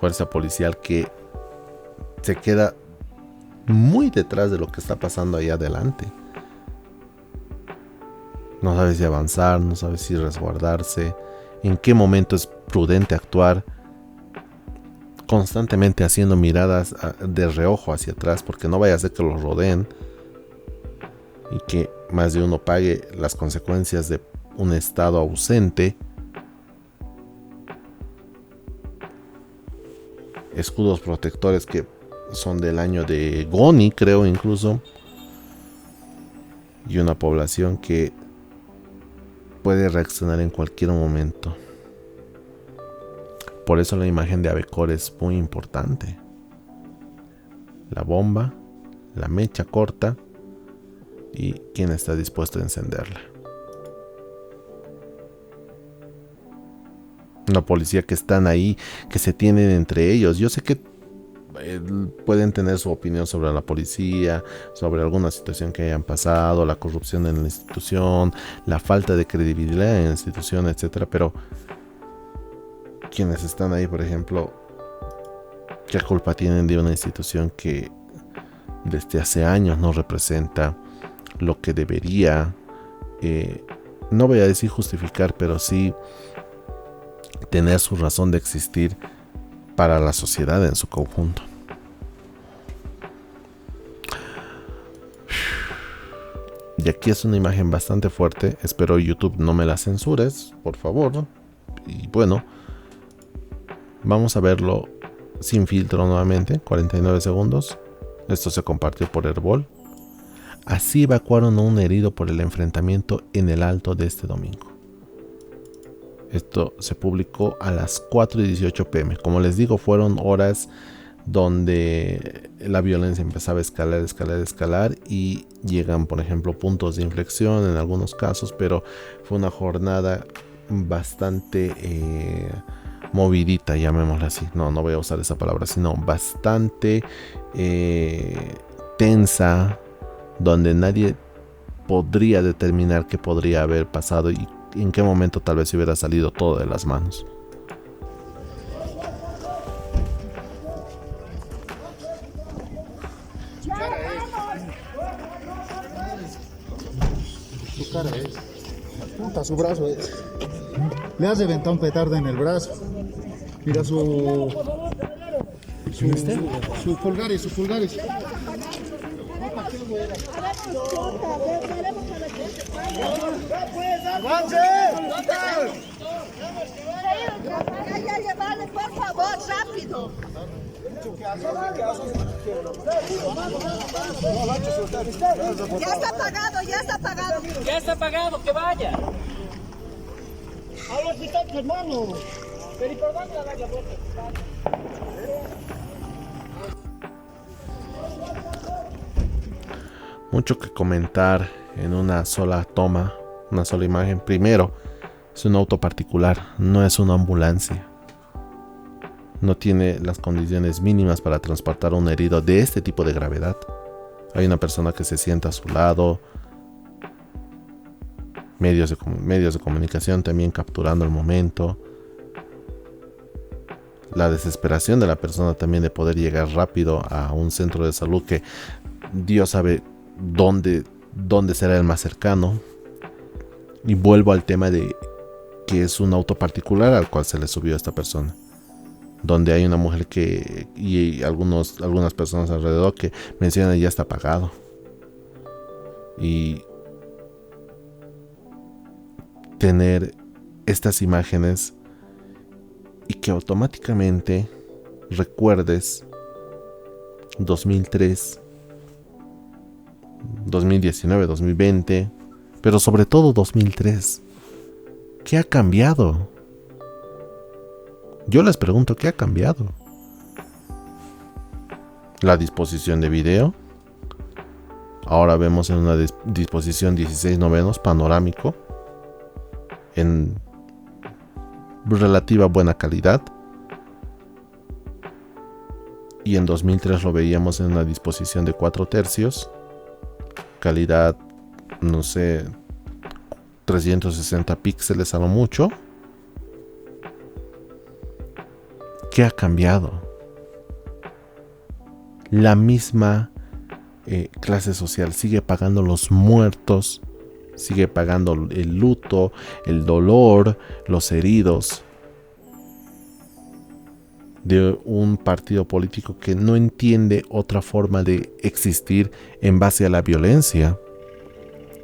Fuerza policial que se queda muy detrás de lo que está pasando ahí adelante. No sabe si avanzar, no sabe si resguardarse, en qué momento es prudente actuar. Constantemente haciendo miradas de reojo hacia atrás porque no vaya a ser que los rodeen y que más de uno pague las consecuencias de un estado ausente. Escudos protectores que son del año de Goni, creo incluso. Y una población que puede reaccionar en cualquier momento. Por eso la imagen de Avecor es muy importante. La bomba, la mecha corta y quién está dispuesto a encenderla. Una policía que están ahí, que se tienen entre ellos. Yo sé que pueden tener su opinión sobre la policía, sobre alguna situación que hayan pasado, la corrupción en la institución, la falta de credibilidad en la institución, etcétera, pero quienes están ahí, por ejemplo, ¿qué culpa tienen de una institución que desde hace años no representa lo que debería, no voy a decir justificar, pero sí tener su razón de existir para la sociedad en su conjunto? Y aquí es una imagen bastante fuerte. Espero YouTube no me la censures, por favor. Y bueno, vamos a verlo sin filtro nuevamente. 49 segundos. Esto se compartió por Herbol. Así evacuaron a un herido por el enfrentamiento en el Alto de este domingo. Esto se publicó a las 4:18 p.m. Como les digo, fueron horas donde la violencia empezaba a escalar y llegan, por ejemplo, puntos de inflexión en algunos casos, pero fue una jornada bastante movidita, llamémosla así. No voy a usar esa palabra, sino bastante tensa, donde nadie podría determinar qué podría haber pasado y en qué momento tal vez se hubiera salido todo de las manos. Su cara es. Puta, su brazo es. Le has reventado un petardo en el brazo. Mira su pulgares. Llevarle, por favor, rápido. Ya está apagado. Ya está apagado, que vaya. Al hospital, hermano. Pero ¿y por dónde la vaya? Mucho que comentar en una sola toma, una sola imagen. Primero, es un auto particular, no es una ambulancia. No tiene las condiciones mínimas para transportar a un herido de este tipo de gravedad. Hay una persona que se sienta a su lado, medios de comunicación también capturando el momento. La desesperación de la persona también de poder llegar rápido a un centro de salud que Dios sabe dónde será el más cercano. Y vuelvo al tema de que es un auto particular al cual se le subió a esta persona, donde hay una mujer y algunas personas alrededor que mencionan ya está apagado. Y tener estas imágenes y que automáticamente recuerdes 2003, 2019, 2020, pero sobre todo 2003. ¿Qué ha cambiado? Yo les pregunto, ¿qué ha cambiado? La disposición de video. Ahora vemos en una disposición 16:9 panorámico en relativa buena calidad. Y en 2003 lo veíamos en una disposición de 4/3, calidad, no sé, 360 píxeles a lo mucho. ¿Qué ha cambiado? La misma clase social sigue pagando los muertos, sigue pagando el luto, el dolor, los heridos de un partido político que no entiende otra forma de existir en base a la violencia.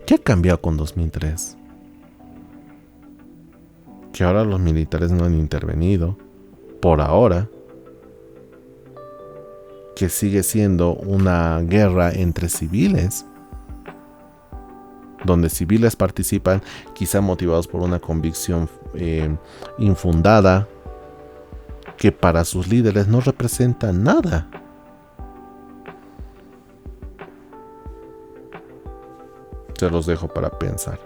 ¿Qué ha cambiado con 2003? Que ahora los militares no han intervenido, por ahora. Que sigue siendo una guerra entre civiles, donde civiles participan, quizá motivados por una convicción infundada, que para sus líderes no representa nada. Se los dejo para pensar.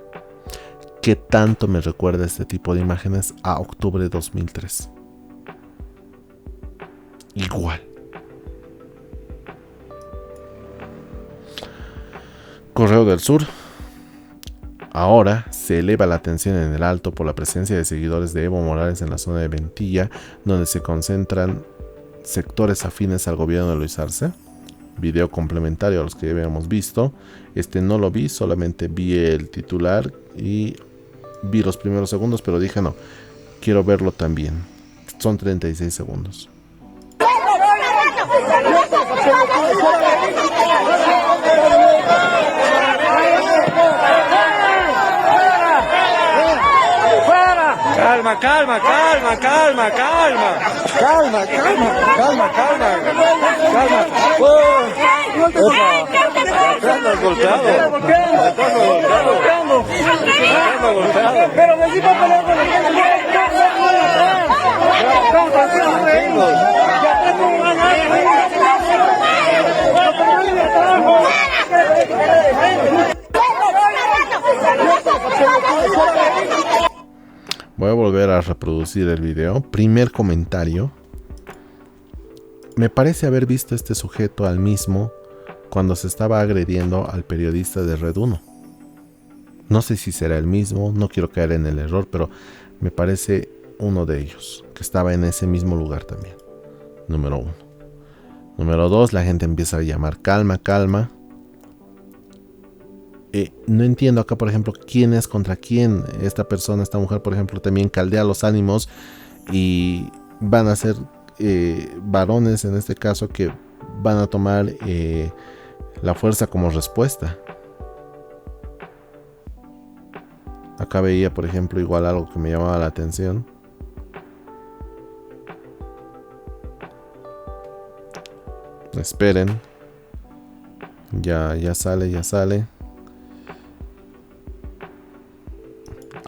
¿Qué tanto me recuerda este tipo de imágenes a octubre de 2003? Igual. Correo del Sur. Ahora se eleva la tensión en el Alto por la presencia de seguidores de Evo Morales en la zona de Ventilla, donde se concentran sectores afines al gobierno de Luis Arce. Video complementario a los que ya habíamos visto. Este no lo vi, solamente vi el titular y vi los primeros segundos, pero dije no, quiero verlo también. Son 36 segundos. Calma, calma, calma, calma, calma. Calma, calma, calma, calma. Calma. Estás golpeado. Estás golpeado. Pero me dijo pelear con Voy a volver a reproducir el video. Primer comentario. Me parece haber visto a este sujeto al mismo cuando se estaba agrediendo al periodista de Red 1. No sé si será el mismo, no quiero caer en el error, pero me parece uno de ellos, que estaba en ese mismo lugar también. Número 1. Número 2, la gente empieza a llamar calma, calma. No entiendo acá, por ejemplo, quién es contra quién. Esta persona, esta mujer, por ejemplo, también caldea los ánimos y van a ser varones, en este caso, que van a tomar la fuerza como respuesta. Acá veía, por ejemplo, igual algo que me llamaba la atención. Esperen. Ya sale, ya sale.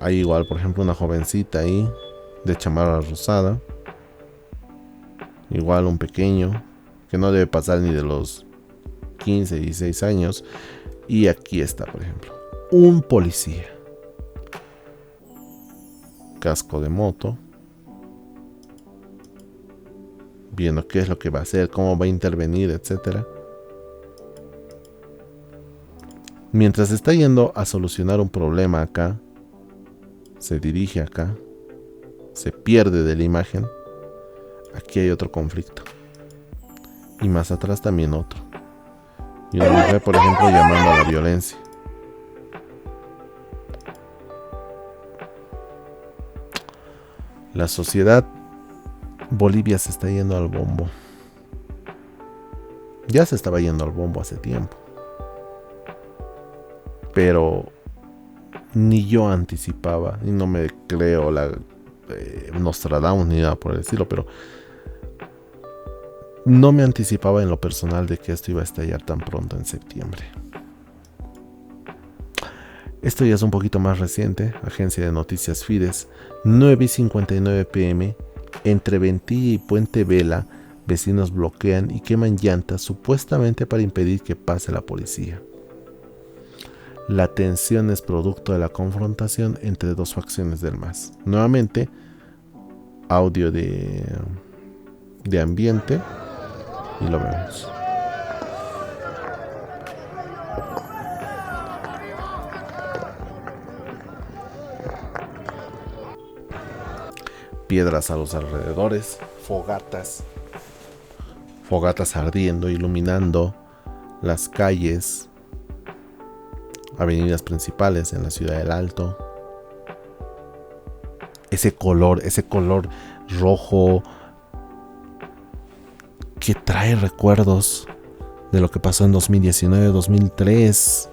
Hay igual, por ejemplo, una jovencita ahí de chamarra rosada. Igual un pequeño que no debe pasar ni de los 15, 16 años. Y aquí está, por ejemplo, un policía. Casco de moto. Viendo qué es lo que va a hacer, cómo va a intervenir, etcétera. Mientras está yendo a solucionar un problema acá, se dirige acá, se pierde de la imagen. Aquí hay otro conflicto. Y más atrás también otro. Y una mujer, por ejemplo, llamando a la violencia. La sociedad Bolivia se está yendo al bombo. Ya se estaba yendo al bombo hace tiempo. Pero ni yo anticipaba, y no me creo la Nostradamus ni nada por el estilo, pero no me anticipaba en lo personal de que esto iba a estallar tan pronto en septiembre. Esto ya es un poquito más reciente. Agencia de Noticias Fides, 9:59 p.m. Entre Ventilla y Puente Vela, vecinos bloquean y queman llantas supuestamente para impedir que pase la policía. La tensión es producto de la confrontación entre dos facciones del MAS. Nuevamente, audio de ambiente y lo vemos. Piedras a los alrededores, fogatas ardiendo, iluminando las calles, avenidas principales en la ciudad del Alto. Ese color rojo que trae recuerdos de lo que pasó en 2019, 2003.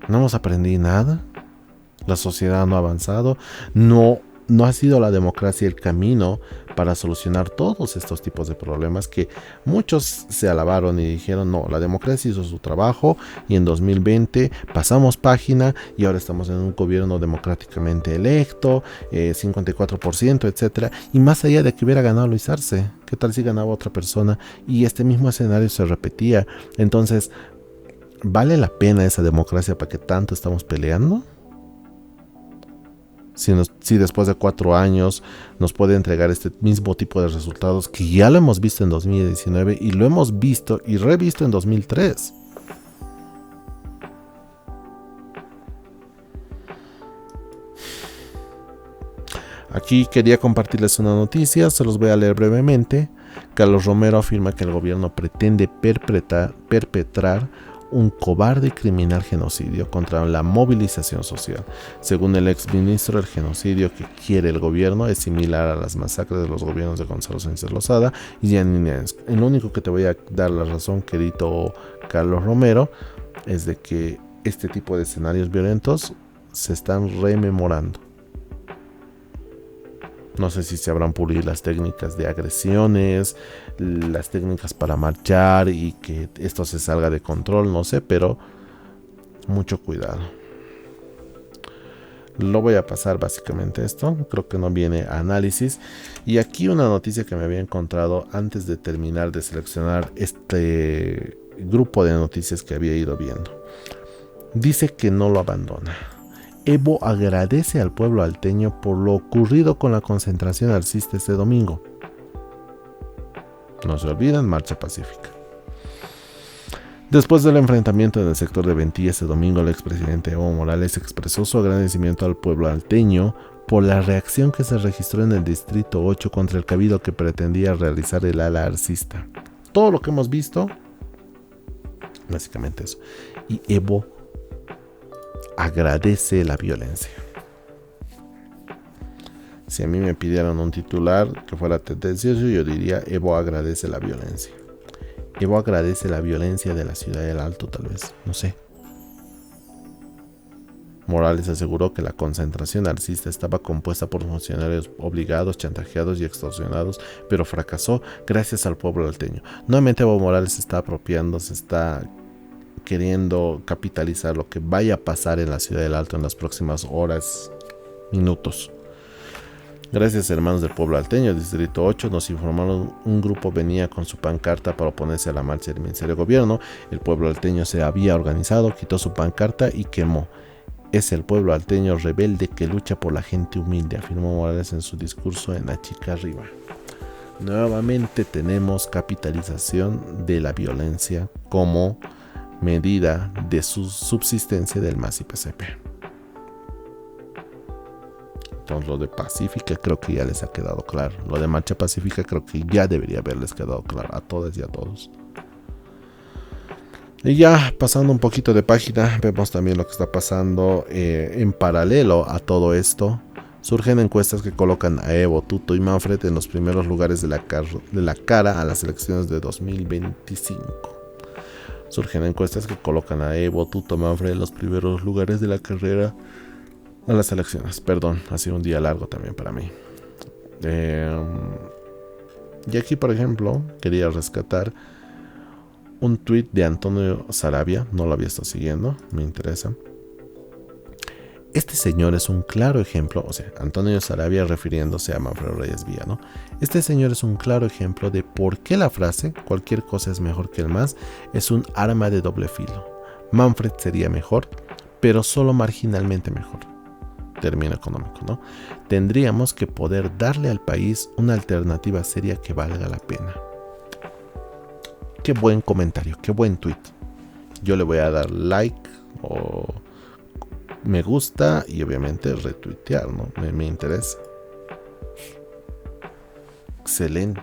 No hemos aprendido nada. La sociedad no ha avanzado. No no ha sido la democracia el camino para solucionar todos estos tipos de problemas que muchos se alabaron y dijeron, no, la democracia hizo su trabajo y en 2020 pasamos página y ahora estamos en un gobierno democráticamente electo, 54%, etcétera. Y más allá de que hubiera ganado Luis Arce, ¿qué tal si ganaba otra persona? Y este mismo escenario se repetía. Entonces, ¿vale la pena esa democracia para que tanto estamos peleando? Si después de 4 años nos puede entregar este mismo tipo de resultados que ya lo hemos visto en 2019 y lo hemos visto y revisto en 2003. Aquí quería compartirles una noticia, se los voy a leer brevemente. Carlos Romero afirma que el gobierno pretende perpetrar un cobarde y criminal genocidio contra la movilización social. Según el exministro, el genocidio que quiere el gobierno es similar a las masacres de los gobiernos de Gonzalo Sánchez Lozada y Jeanine Áñez. El único que te voy a dar la razón, querido Carlos Romero, es de que este tipo de escenarios violentos se están rememorando. No sé si se habrán pulido las técnicas de agresiones, las técnicas para marchar y que esto se salga de control, no sé, pero mucho cuidado. Lo voy a pasar básicamente esto, creo que no viene a análisis. Y aquí una noticia que me había encontrado antes de terminar de seleccionar este grupo de noticias que había ido viendo. Dice que no lo abandona. Evo agradece al pueblo alteño por lo ocurrido con la concentración alcista este domingo. No se olviden, marcha pacífica. Después del enfrentamiento en el sector de Ventilla este domingo, el expresidente Evo Morales expresó su agradecimiento al pueblo alteño por la reacción que se registró en el Distrito 8 contra el cabildo que pretendía realizar el ala alcista. Todo lo que hemos visto, básicamente eso. Y Evo agradece la violencia. Si a mí me pidieran un titular que fuera tendencioso, yo diría Evo agradece la violencia. Evo agradece la violencia de la ciudad del Alto, tal vez, no sé. Morales aseguró que la concentración alcista estaba compuesta por funcionarios obligados, chantajeados y extorsionados, pero fracasó gracias al pueblo alteño. Nuevamente Evo Morales se está apropiando, se está queriendo capitalizar lo que vaya a pasar en la ciudad del Alto en las próximas horas, minutos. Gracias, hermanos del pueblo alteño, Distrito 8, nos informaron un grupo venía con su pancarta para oponerse a la marcha del Ministerio de Gobierno. El pueblo alteño se había organizado, quitó su pancarta y quemó. Es el pueblo alteño rebelde que lucha por la gente humilde, afirmó Morales en su discurso en Achicarriba. Nuevamente tenemos capitalización de la violencia como medida de su subsistencia del MAS y PCP. Entonces lo de Pacífica creo que ya les ha quedado claro. Lo de Marcha Pacífica creo que ya debería haberles quedado claro a todas y a todos. Y ya pasando un poquito de página, vemos también lo que está pasando en paralelo a todo esto. Surgen encuestas que colocan a Evo, Tuto y Manfred en los primeros lugares de la cara a las elecciones de 2025. Surgen encuestas que colocan a Evo, Tuto, Manfred en los primeros lugares de la carrera a las elecciones. Perdón, ha sido un día largo también para mí. Y aquí, por ejemplo, quería rescatar un tweet de Antonio Sarabia. No lo había estado siguiendo, me interesa. Este señor es un claro ejemplo, o sea, Antonio Sarabia refiriéndose a Manfredo Reyes Villa, ¿no? Este señor es un claro ejemplo de por qué la frase, cualquier cosa es mejor que el MAS, es un arma de doble filo. Manfred sería mejor, pero solo marginalmente mejor. Término económico, ¿no? Tendríamos que poder darle al país una alternativa seria que valga la pena. Qué buen comentario, qué buen tweet. Yo le voy a dar like o me gusta y obviamente retuitear, ¿no? Me interesa. Excelente.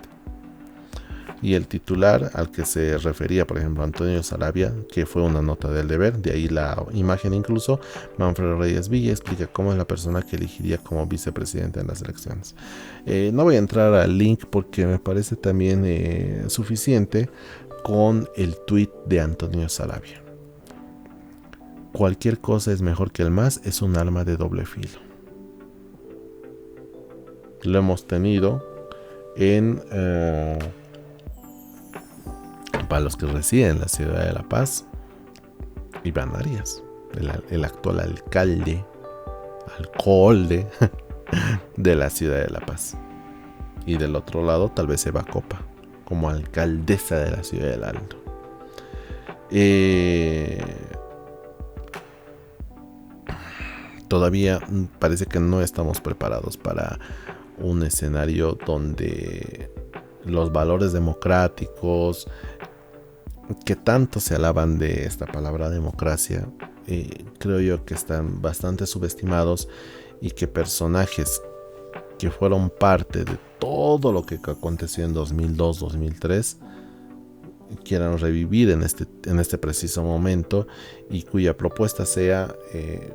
Y el titular al que se refería, por ejemplo, Antonio Sarabia, que fue una nota del Deber, de ahí la imagen incluso, Manfredo Reyes Villa explica cómo es la persona que elegiría como vicepresidente en las elecciones. No voy a entrar al link porque me parece también suficiente con el tweet de Antonio Sarabia. Cualquier cosa es mejor que el MAS, es un arma de doble filo. lo hemos tenido en para los que residen en la ciudad de La Paz, Iván Arias, el actual alcalde de la ciudad de La Paz. Y del otro lado tal vez Eva Copa como alcaldesa de la ciudad del Alto. Todavía parece que no estamos preparados para un escenario donde los valores democráticos que tanto se alaban de esta palabra democracia, creo yo que están bastante subestimados, y que personajes que fueron parte de todo lo que aconteció en 2002-2003 quieran revivir en este preciso momento, y cuya propuesta sea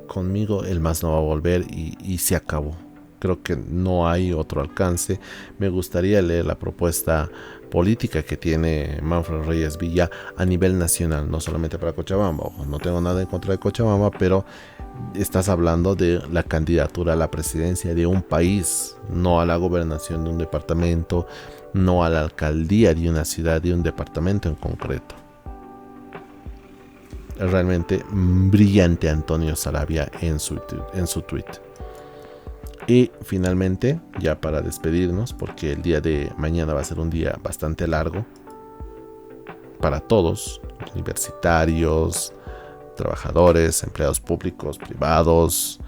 conmigo el MAS no va a volver y se acabó. Creo que no hay otro alcance. Me gustaría leer la propuesta política que tiene Manfred Reyes Villa a nivel nacional, no solamente para Cochabamba. Ojo, no tengo nada en contra de Cochabamba, pero estás hablando de la candidatura a la presidencia de un país, no a la gobernación de un departamento, no a la alcaldía de una ciudad, de un departamento en concreto. Realmente brillante Antonio Saravia en su tweet. Y finalmente, ya para despedirnos, porque el día de mañana va a ser un día bastante largo para todos, universitarios, trabajadores, empleados públicos, privados,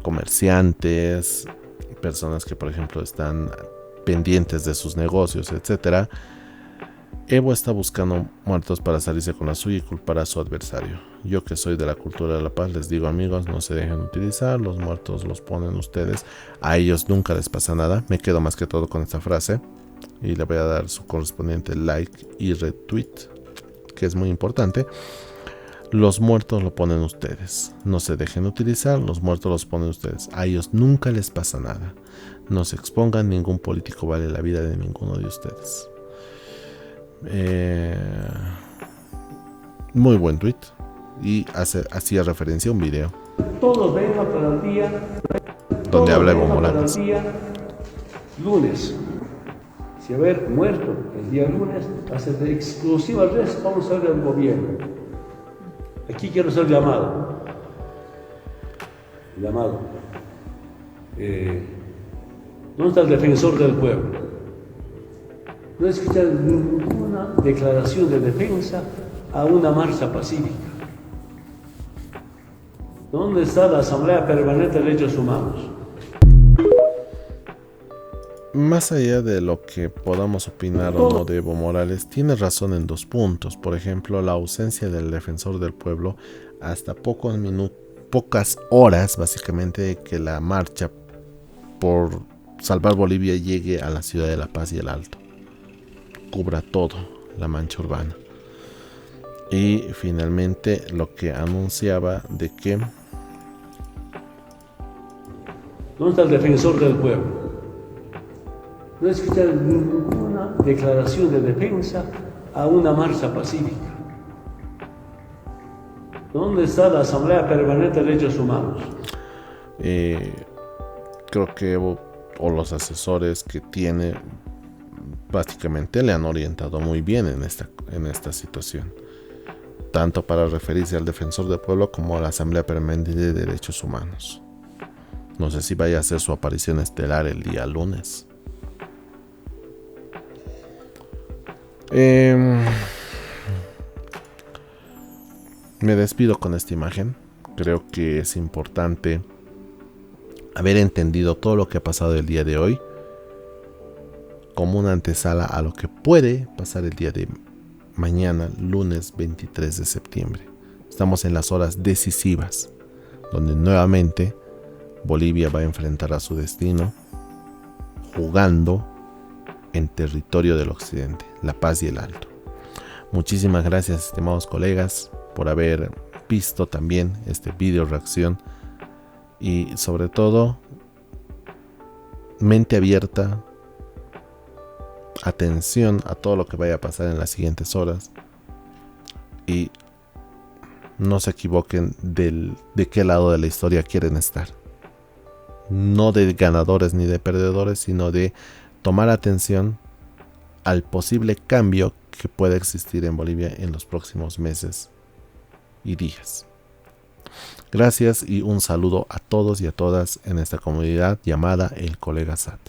comerciantes, personas que por ejemplo están pendientes de sus negocios, etcétera. Evo está buscando muertos para salirse con la suya y culpar a su adversario. Yo, que soy de la cultura de la paz, les digo, amigos, no se dejen utilizar, los muertos los ponen ustedes, a ellos nunca les pasa nada. Me quedo más que todo con esta frase y le voy a dar su correspondiente like y retweet, que es muy importante. Los muertos lo ponen ustedes, no se dejen utilizar, los muertos los ponen ustedes, a ellos nunca les pasa nada. No se expongan, ningún político vale la vida de ninguno de ustedes. Muy buen tweet, y hacía referencia a un video todos vengan para el día donde habla Evo Morales. Lunes, si haber muerto el día lunes, va a ser de exclusiva responsabilidad del gobierno. Aquí quiero ser llamado. ¿Dónde está el defensor del pueblo? No he escuchado ninguna declaración de defensa a una marcha pacífica. ¿Dónde está la Asamblea Permanente de Derechos Humanos? Más allá de lo que podamos opinar o no de Evo Morales, tiene razón en dos puntos. Por ejemplo, la ausencia del defensor del pueblo hasta pocas horas, básicamente, de que la marcha por salvar Bolivia llegue a la ciudad de La Paz y el Alto, cubra todo la mancha urbana. Y finalmente lo que anunciaba de que ¿dónde está el defensor del pueblo? No he escuchado ninguna declaración de defensa a una marcha pacífica. ¿Dónde está la Asamblea Permanente de Derechos Humanos? Creo que Evo, o los asesores que tiene, básicamente le han orientado muy bien en esta situación, tanto para referirse al defensor del pueblo como a la Asamblea Permanente de Derechos Humanos. No sé si vaya a hacer su aparición estelar el día lunes. Me despido con esta imagen. Creo que es importante haber entendido todo lo que ha pasado el día de hoy como una antesala a lo que puede pasar el día de mañana, lunes 23 de septiembre. Estamos en las horas decisivas, donde nuevamente Bolivia va a enfrentar a su destino jugando en territorio del occidente, La Paz y el Alto. Muchísimas gracias, estimados colegas, por haber visto también este video reacción, y sobre todo mente abierta, atención a todo lo que vaya a pasar en las siguientes horas, y no se equivoquen de qué lado de la historia quieren estar. no de ganadores ni de perdedores, sino de tomar atención al posible cambio que pueda existir en Bolivia en los próximos meses y días. Gracias y un saludo a todos y a todas en esta comunidad llamada El Colega SAT.